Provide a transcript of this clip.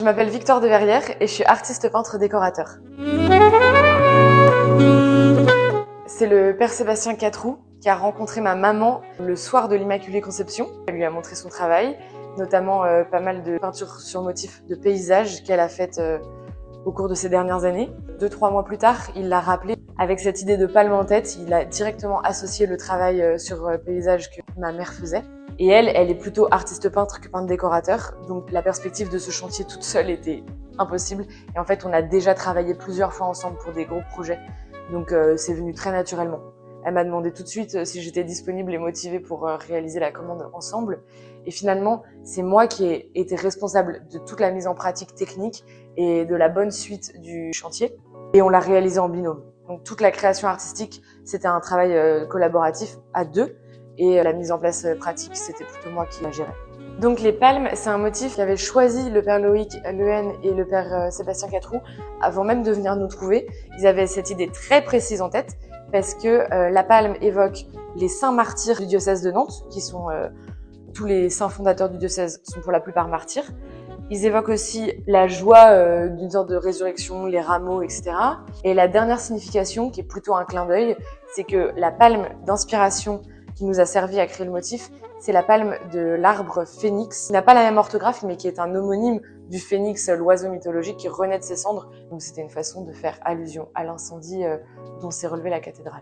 Je m'appelle Victoire de Verrières et je suis artiste peintre décorateur. C'est le père Sébastien Catroux qui a rencontré ma maman le soir de l'Immaculée Conception. Elle lui a montré son travail, notamment pas mal de peintures sur motifs de paysages qu'elle a faites au cours de ces dernières années. 2-3 mois plus tard, il l'a rappelé avec cette idée de palme en tête. Il a directement associé le travail sur paysage que ma mère faisait. Et elle est plutôt artiste peintre que peintre décorateur. Donc la perspective de ce chantier toute seule était impossible. Et en fait, on a déjà travaillé plusieurs fois ensemble pour des gros projets. Donc c'est venu très naturellement. Elle m'a demandé tout de suite si j'étais disponible et motivée pour réaliser la commande ensemble. Et finalement, c'est moi qui ai été responsable de toute la mise en pratique technique et de la bonne suite du chantier. Et on l'a réalisé en binôme. Donc toute la création artistique, c'était un travail collaboratif à deux. Et la mise en place pratique, c'était plutôt moi qui la gérais. Donc les palmes, c'est un motif qu'avaient choisi le père Loïc Lehen et le père Sébastien Catroux avant même de venir nous trouver. Ils avaient cette idée très précise en tête parce que la palme évoque les saints martyrs du diocèse de Nantes, qui sont tous les saints fondateurs du diocèse sont pour la plupart martyrs. Ils évoquent aussi la joie d'une sorte de résurrection, les rameaux, etc. Et la dernière signification, qui est plutôt un clin d'œil, c'est que la palme d'inspiration qui nous a servi à créer le motif, c'est la palme de l'arbre phénix, qui n'a pas la même orthographe, mais qui est un homonyme du phénix, l'oiseau mythologique qui renaît de ses cendres. Donc c'était une façon de faire allusion à l'incendie dont s'est relevée la cathédrale.